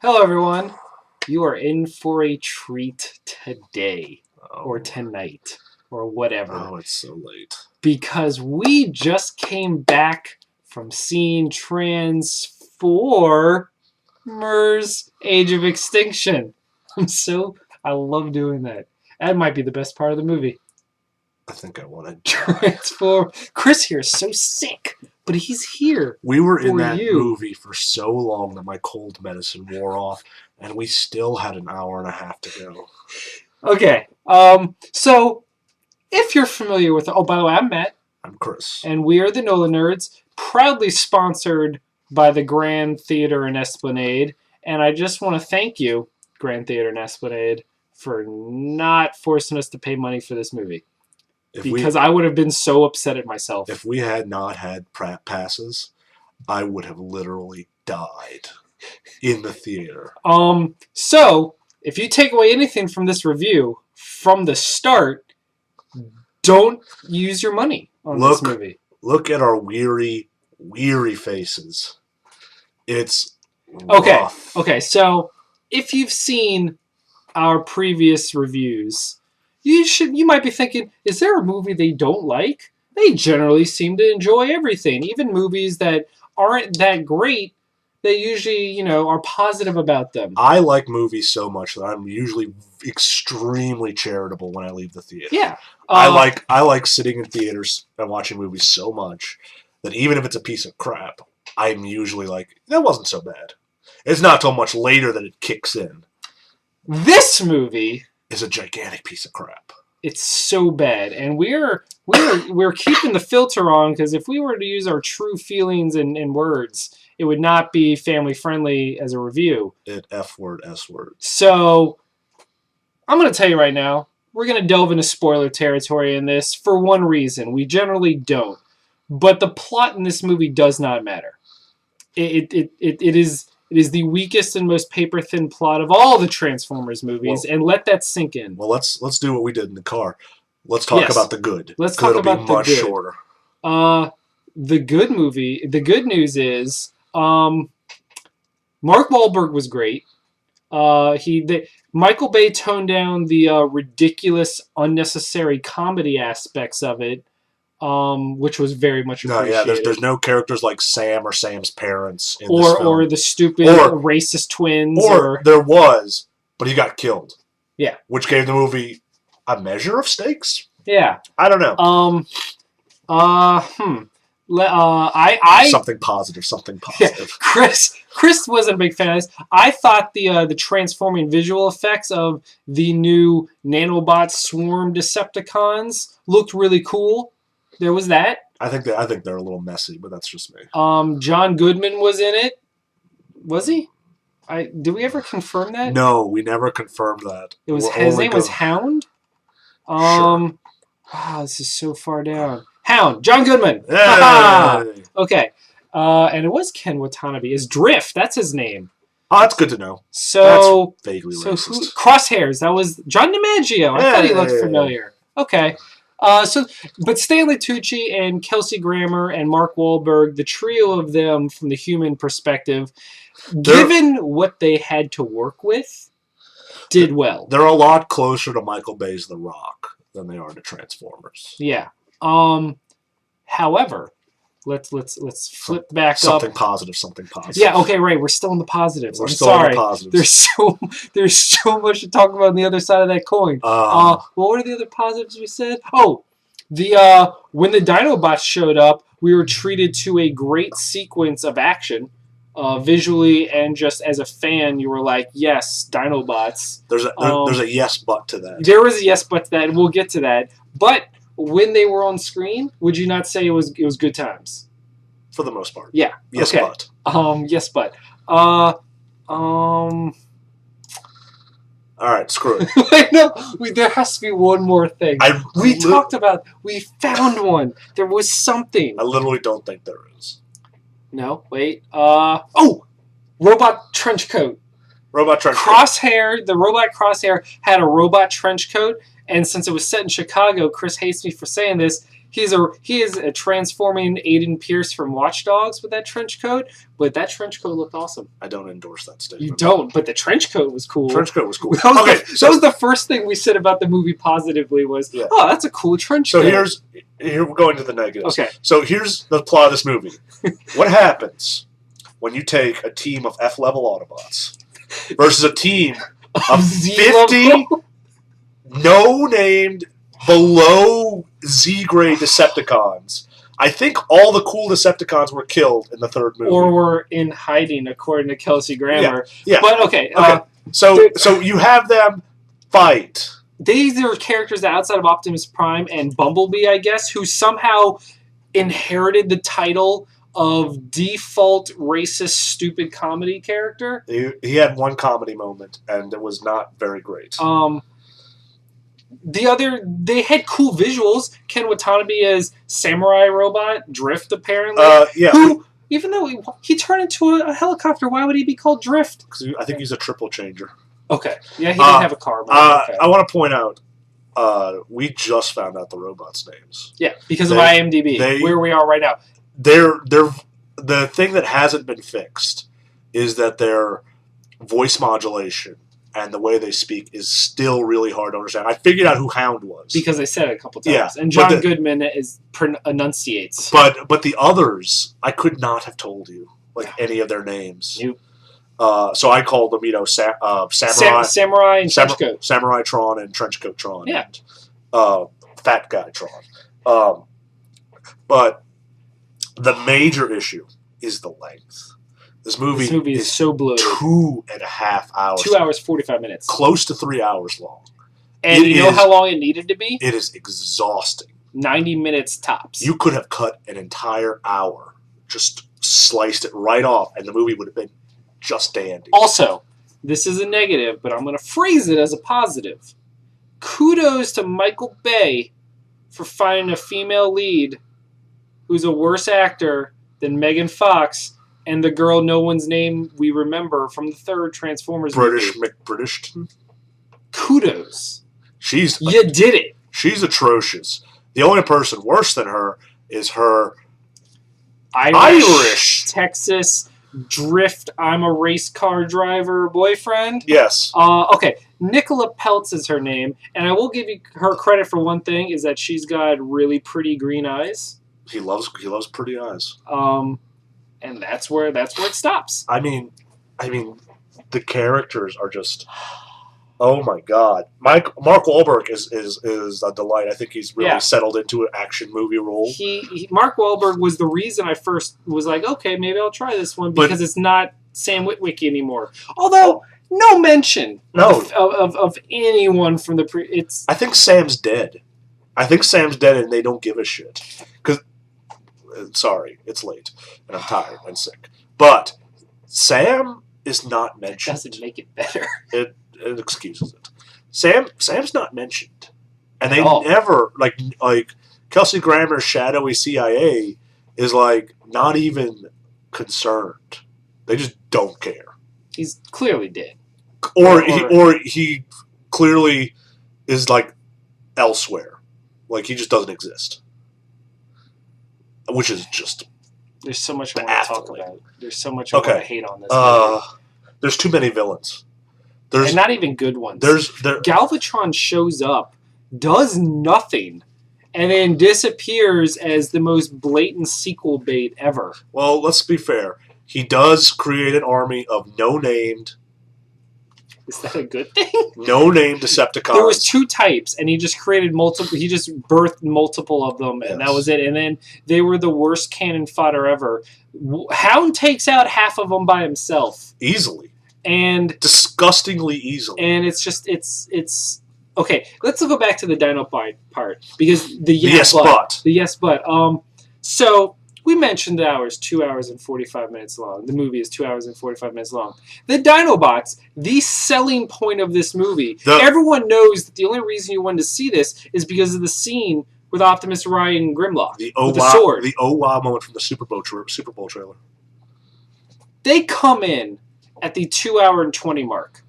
Hello, everyone. You are in for a treat today, or tonight, or whatever. Oh, it's so late. Because we just came back from seeing Transformers Age of Extinction. I love doing that. That might be the best part of the movie. I think I want to Transform. Chris here is so sick, but he's here. We were in that movie for so long that my cold medicine wore off, and we still had an hour and a half to go. Okay. So, if you're familiar with... Oh, by the way, I'm Matt. I'm Chris. And we are the NOLAnerds, proudly sponsored by the Grand Theater and Esplanade. And I just want to thank you, Grand Theater and Esplanade, for not forcing us to pay money for this movie. Because I would have been so upset at myself. If we had not had passes, I would have literally died in the theater. So, if you take away anything from this review, from the start, don't use your money on this movie. Look at our weary faces. It's rough. Okay, so if you've seen our previous reviews, you might be thinking, is there a movie they don't like? They generally seem to enjoy everything. Even movies that aren't that great, they usually, are positive about them. I like movies so much that I'm usually extremely charitable when I leave the theater. Yeah. I like sitting in theaters and watching movies so much that even if it's a piece of crap, I'm usually like, that wasn't so bad. It's not till much later that it kicks in. This movie is a gigantic piece of crap. It's so bad, and we're keeping the filter on, because if we were to use our true feelings and words, it would not be family friendly as a review. F word, S word. So I'm going to tell you right now, we're going to delve into spoiler territory in this for one reason. We generally don't, but the plot in this movie does not matter. It is the weakest and most paper-thin plot of all the Transformers movies, and let that sink in. Well, let's do what we did in the car. Let's talk about the good. Let's talk about the good. It'll be much shorter. The good movie. The good news is, Mark Wahlberg was great. Michael Bay toned down the ridiculous, unnecessary comedy aspects of it. Which was very much appreciated. No, yeah, there's no characters like Sam or Sam's parents in this film. Or the stupid racist twins. Or there was, but he got killed. Yeah. Which gave the movie a measure of stakes? Yeah. I don't know. Something positive. Yeah, Chris wasn't a big fan of this. I thought the transforming visual effects of the new nanobot swarm Decepticons looked really cool. There was that. I think they're a little messy, but that's just me. John Goodman was in it. Was he? Did we ever confirm that? No, we never confirmed that. His name was Hound? Sure. Wow, this is so far down. Hound, John Goodman. Hey. Okay. And it was Ken Watanabe. Is Drift, that's his name. Oh, that's good to know. So that's vaguely racist. Crosshairs, that was John DiMaggio. I thought he looked familiar. Okay. But Stanley Tucci and Kelsey Grammer and Mark Wahlberg, the trio of them from the human perspective, given what they had to work with, did well. They're a lot closer to Michael Bay's The Rock than they are to Transformers. Yeah. However, let's flip back something up. Something positive. Yeah, okay, right. We're still in the positives. We're still in the positives. There's so much to talk about on the other side of that coin. What were the other positives we said? Oh, when the Dino Bots showed up, we were treated to a great sequence of action. Visually and just as a fan, you were like, yes, Dino Bots. There's a yes but to that. There was a yes but to that, and we'll get to that. But when they were on screen, would you not say it was good times? For the most part. Yeah. Yes, okay. but. Yes, but. All right, screw it. No, there has to be one more thing. We found one. There was something. I literally don't think there is. No, wait. Robot trench coat. Robot trench coat. Crosshair, the robot Crosshair had a robot trench coat, and since it was set in Chicago, Chris hates me for saying this, He is a transforming Aiden Pierce from Watch Dogs with that trench coat, but that trench coat looked awesome. I don't endorse that statement. You don't, but the trench coat was cool. Trench coat was cool. That was the first thing we said about the movie positively was, oh, that's a cool trench coat. So here we're going to the negatives. Okay. So here's the plot of this movie. What happens when you take a team of F-level Autobots versus a team of 50 no-named below Z-grade Decepticons? I think all the cool Decepticons were killed in the third movie. Or were in hiding, according to Kelsey Grammer. Yeah. But, okay. So you have them fight. These are characters outside of Optimus Prime and Bumblebee, I guess, who somehow inherited the title of default racist stupid comedy character. He had one comedy moment, and it was not very great. They had cool visuals. Ken Watanabe as samurai robot Drift, apparently. Who, even though he turned into a helicopter, why would he be called Drift? Because I think he's a triple changer. Okay. Yeah, he didn't have a car. Okay. I want to point out, we just found out the robots' names. Yeah, because of IMDb, where we are right now. The thing that hasn't been fixed is that their voice modulation and the way they speak is still really hard to understand. I figured out who Hound was. Because I said it a couple times. Yeah, and John Goodman enunciates. But the others, I could not have told you any of their names. Nope. So I called them, Samurai and Trenchcoat. Samurai Tron and Trenchcoat Tron. Yeah. And, Fat Guy Tron. But the major issue is the length. This movie is so bloated. 2.5 hours. 2 hours, 45 minutes. Close to 3 hours long. And you know how long it needed to be? It is exhausting. 90 minutes tops. You could have cut an entire hour, just sliced it right off, and the movie would have been just dandy. Also, this is a negative, but I'm going to phrase it as a positive. Kudos to Michael Bay for finding a female lead who's a worse actor than Megan Fox and the girl no one's name we remember from the third Transformers movie. British. Kudos. You did it. She's atrocious. The only person worse than her is her Irish Texas Drift, I'm a race car driver boyfriend. Yes. Okay. Nicola Peltz is her name, and I will give her credit for one thing, is that she's got really pretty green eyes. He loves pretty eyes. And that's where it stops. I mean, the characters are just, oh my god. Mark Wahlberg is a delight. I think he's really settled into an action movie role. Mark Wahlberg was the reason I first was like, okay, maybe I'll try this one because it's not Sam Witwicky anymore. Although no mention of anyone from the I think Sam's dead. And they don't give a shit. Because sorry, it's late, and I'm tired and sick. But Sam is not mentioned. Doesn't make it better. It excuses it. Sam's not mentioned, and they never like Kelsey Grammer's shadowy CIA is not even concerned. They just don't care. He's clearly dead, or he clearly is elsewhere. He just doesn't exist. Which is just... There's so much I want to talk about. There's so much I want to hate on this movie. There's too many villains. And not even good ones. Galvatron shows up, does nothing, and then disappears as the most blatant sequel bait ever. Well, let's be fair. He does create an army of no-named... Is that a good thing? No-named Decepticons. There was 2 types, and he just created multiple. He just birthed multiple of them, and that was it. And then they were the worst cannon fodder ever. Hound takes out half of them by himself, easily, and disgustingly easily. And it's just it's okay. Let's go back to the Dino Bot part because the yes but. So. We mentioned the hours, 2 hours and 45 minutes long. The movie is 2 hours and 45 minutes long. The Dinobots, the selling point of this movie. Everyone knows that the only reason you wanted to see this is because of the scene with Optimus riding Grimlock with the sword. The oh wow moment from the Super Bowl trailer. They come in at the 2 hour and 20 mark.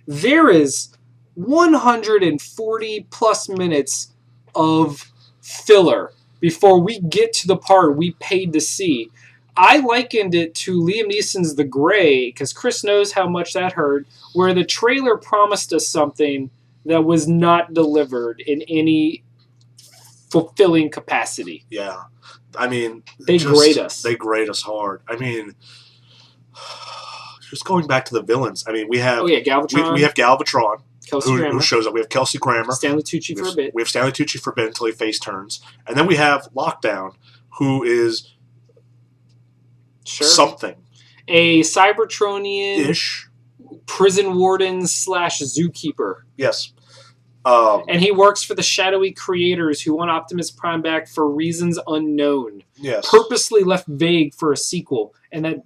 There is 140 plus minutes of filler before we get to the part we paid to see. I likened it to Liam Neeson's The Grey, because Chris knows how much that hurt, where the trailer promised us something that was not delivered in any fulfilling capacity. Yeah. I mean... They grade us. They grade us hard. I mean... Just going back to the villains, I mean, we have... Galvatron. We have Galvatron, who shows up. We have Kelsey Grammer. Stanley Tucci for a bit. We have Stanley Tucci for a bit until he face turns. And then we have Lockdown, who is... something. A Cybertronian... prison warden / zookeeper. Yes. And he works for the shadowy creators who want Optimus Prime back for reasons unknown. Yes. Purposely left vague for a sequel. And that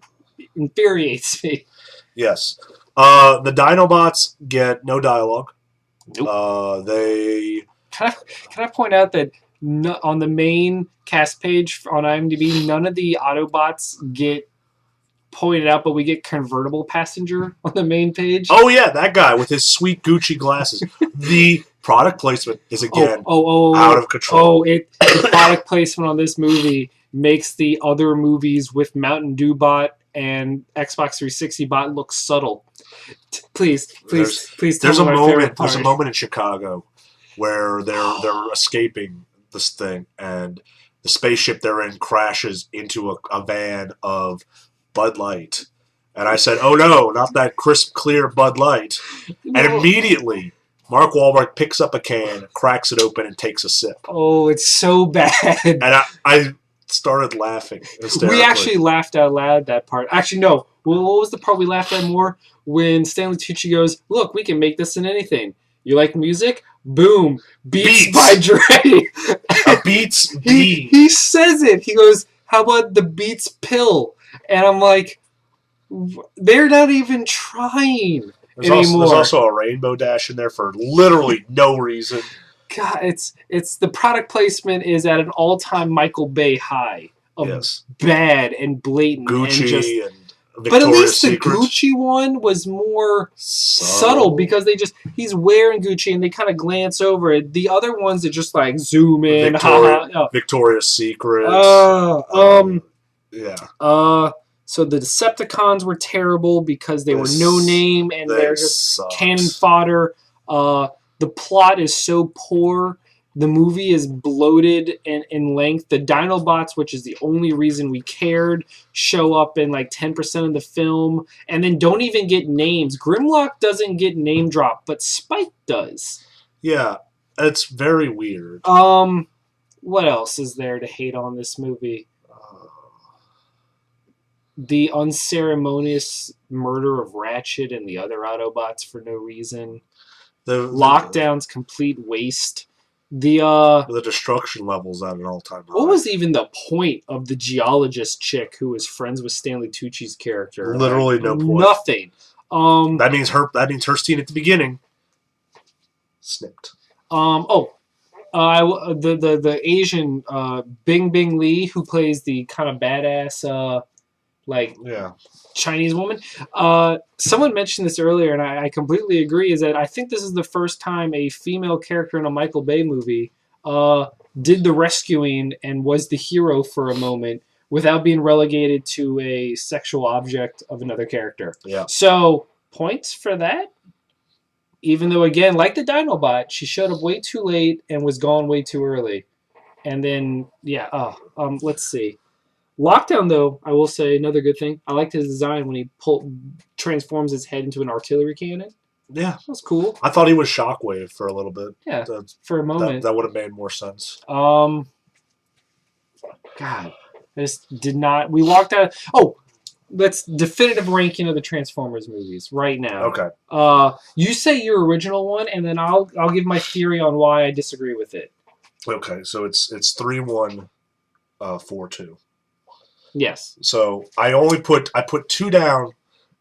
infuriates me. Yes. The Dinobots get no dialogue. Nope. They... Can I point out that on the main cast page on IMDb, none of the Autobots get pointed out, but we get convertible passenger on the main page. Oh yeah, that guy with his sweet Gucci glasses. The product placement is again out of control. The product placement on this movie makes the other movies with Mountain Dew Bot and Xbox 360 Bot look subtle. Please. There's a moment in Chicago where they're escaping this thing, and the spaceship they're in crashes into a van of Bud Light. And I said, oh no, not that crisp, clear Bud Light. No. And immediately, Mark Wahlberg picks up a can, cracks it open, and takes a sip. Oh, it's so bad. And I started laughing hysterically. We actually laughed out loud that part. Actually, no. Well, what was the part we laughed at more? When Stanley Tucci goes, look, we can make this in anything. You like music? Boom. Beats by Dre. A Beats beat. He says it. He goes, how about the Beats pill? And I'm like, they're not even trying anymore. There's also a Rainbow Dash in there for literally no reason. God, it's the product placement is at an all-time Michael Bay high of bad and blatant. Gucci and Victoria's but at least Secret. The Gucci one was more subtle because he's wearing Gucci and they kind of glance over it. The other ones that just like zoom in. Victoria's Secret. So the Decepticons were terrible because they were no name and they're just cannon fodder. The plot is so poor. The movie is bloated in length. The Dinobots, which is the only reason we cared, show up in like 10% of the film and then don't even get names. Grimlock doesn't get name dropped, but Spike does. Yeah, it's very weird. What else is there to hate on this movie? The unceremonious murder of Ratchet and the other Autobots for no reason. Lockdown's complete waste. The destruction levels at an all-time high. What was even the point of the geologist chick who was friends with Stanley Tucci's character? Literally no point. Nothing. That means her scene at the beginning snipped. The Asian Bing Bing Lee who plays the kind of badass Chinese woman. Someone mentioned this earlier, and I completely agree, is that I think this is the first time a female character in a Michael Bay movie did the rescuing and was the hero for a moment without being relegated to a sexual object of another character. Yeah. So, points for that. Even though, again, like the Dinobot, she showed up way too late and was gone way too early. And then, let's see. Lockdown, though, I will say another good thing. I liked his design when he transforms his head into an artillery cannon. Yeah. That's cool. I thought he was Shockwave for a little bit. Yeah, for a moment. That would have made more sense. God. I just did not... We walked out... Let's definitive ranking of the Transformers movies right now. Okay. You say your original one, and then I'll give my theory on why I disagree with it. Okay, so it's 3-1, 4-2. Yes. So I put 2 down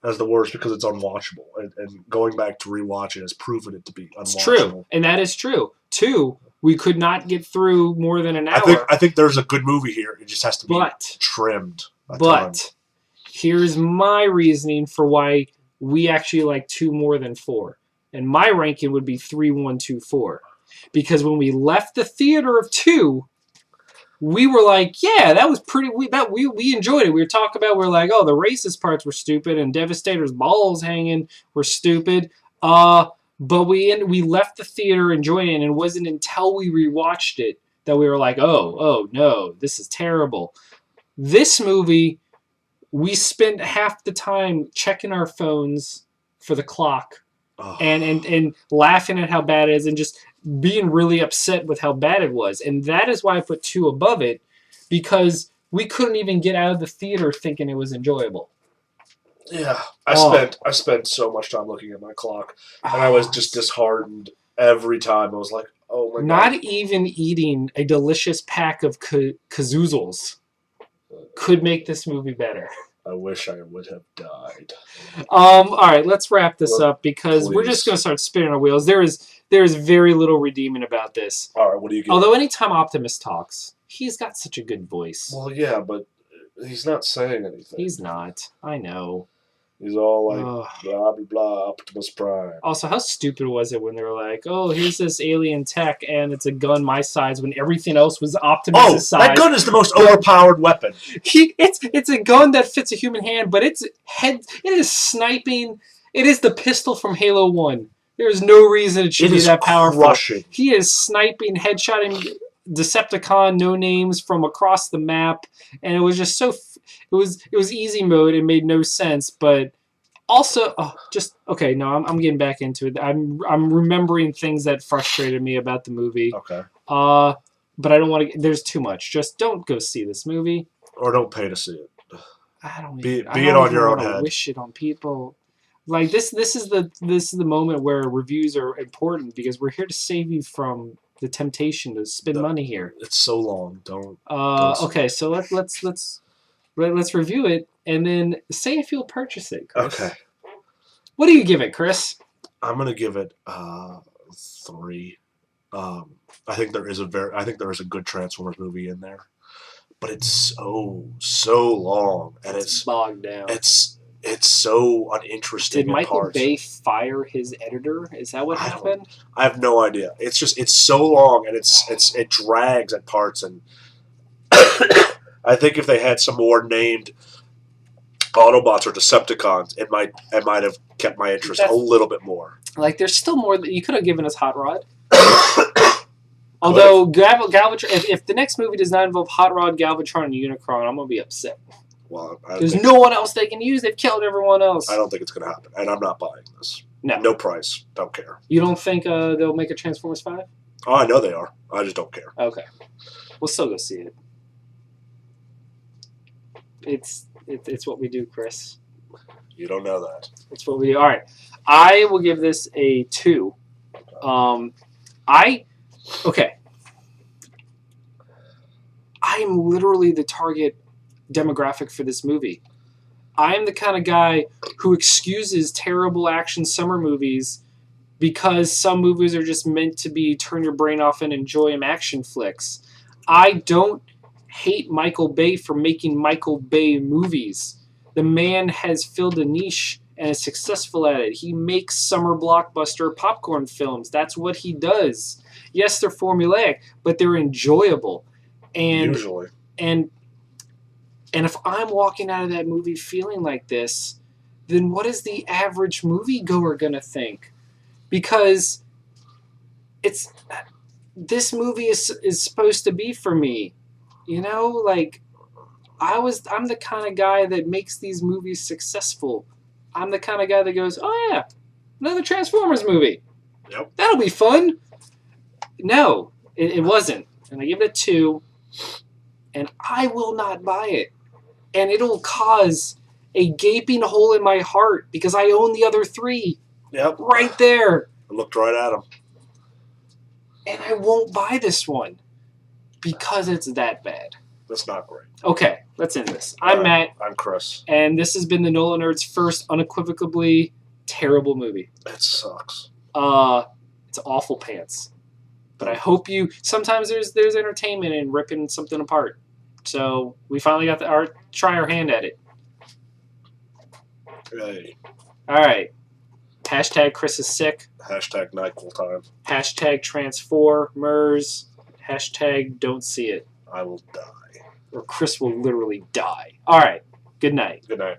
as the worst because it's unwatchable, and going back to rewatch it has proven it to be unwatchable. It's true, and that is true. 2, we could not get through more than an hour. I think there's a good movie here. It just has to be trimmed. Here's my reasoning for why we actually like 2 more than 4, and my ranking would be 3, 1, 2, 4, because when we left the theater of 2. we were like, yeah, that was pretty. We enjoyed it. We were talking about, we're like, oh, the racist parts were stupid and Devastator's balls hanging were stupid. But we left the theater enjoying it, and it wasn't until we rewatched it that we were like, oh no, this is terrible. This movie, we spent half the time checking our phones for the clock and laughing at how bad it is and just being really upset with how bad it was. And that is why I put 2 above it, because we couldn't even get out of the theater thinking it was enjoyable. Yeah, I spent so much time looking at my clock, and I was just disheartened every time. I was like, oh my God. Not even eating a delicious pack of kazoozles could make this movie better. I wish I would have died. All right, let's wrap this up, because we're just going to start spinning our wheels. There is very little redeeming about this. All right, what do you get? Although anytime Optimus talks, he's got such a good voice. Well, yeah, but he's not saying anything. He's not. I know. He's all like, blah, blah, blah, Optimus Prime. Also, how stupid was it when they were like, oh, here's this alien tech, and it's a gun my size, when everything else was Optimus' size. That gun is the most overpowered weapon. It's a gun that fits a human hand, but it is sniping. It is the pistol from Halo 1. There is no reason it should be that powerful. Crushing. He is sniping, headshotting Decepticon no names from across the map, and it was just so... It was easy mode. It made no sense, but also I'm getting back into it. I'm remembering things that frustrated me about the movie. Okay. But I don't want to. There's too much. Just don't go see this movie. Or don't pay to see it. I don't. Be it on your own head. Wish it on people. Like this is the moment where reviews are important, because we're here to save you from the temptation to spend money here. It's so long. Don't. Okay, so let's review it, and then say if you'll purchase it, Chris. Okay. What do you give it, Chris? I'm gonna give it 3. I think there is a good Transformers movie in there, but it's so long, and it's bogged down. It's so uninteresting. Did Michael Bay fire his editor? Is that what happened? I have no idea. It's so long, and it drags at parts, and I think if they had some more named Autobots or Decepticons, it might have kept my interest a little bit more. Like, there's still more that you could have given us. Hot Rod. Although Galvatron, if the next movie does not involve Hot Rod, Galvatron, and Unicron, I'm gonna be upset. Well, there's no one else they can use. They've killed everyone else. I don't think it's gonna happen, and I'm not buying this. No price. Don't care. You don't think they'll make a Transformers 5? Oh, I know they are. I just don't care. Okay, we'll still go see it. It's what we do, Chris. You don't know that. It's what we do. All right, I will give this a 2. I am literally the target demographic for this movie. I am the kind of guy who excuses terrible action summer movies because some movies are just meant to be turn your brain off and enjoy them action flicks. I don't hate Michael Bay for making Michael Bay movies. The man has filled a niche and is successful at it. He makes summer blockbuster popcorn films. That's what he does. Yes, they're formulaic, but they're enjoyable. And usually. And if I'm walking out of that movie feeling like this, then what is the average moviegoer gonna think? Because this movie is supposed to be for me. You know, like I'm the kind of guy that makes these movies successful. I'm the kind of guy that goes, oh yeah, another Transformers movie. Yep. That'll be fun. No, it wasn't. And I give it a 2, and I will not buy it. And it'll cause a gaping hole in my heart because I own the other 3. Yep. Right there. I looked right at them. And I won't buy this one because it's that bad. That's not great. Okay, let's end this. I'm Matt. I'm Chris. And this has been the NOLAnerds' first unequivocally terrible movie. It sucks. It's awful pants. But I hope you... Sometimes there's entertainment in ripping something apart. So we finally got to try our hand at it. Hey. All right. Hashtag Chris is sick. Hashtag NyQuil time. Hashtag Transformers. Hashtag don't see it. I will die. Or Chris will literally die. All right. Good night. Good night.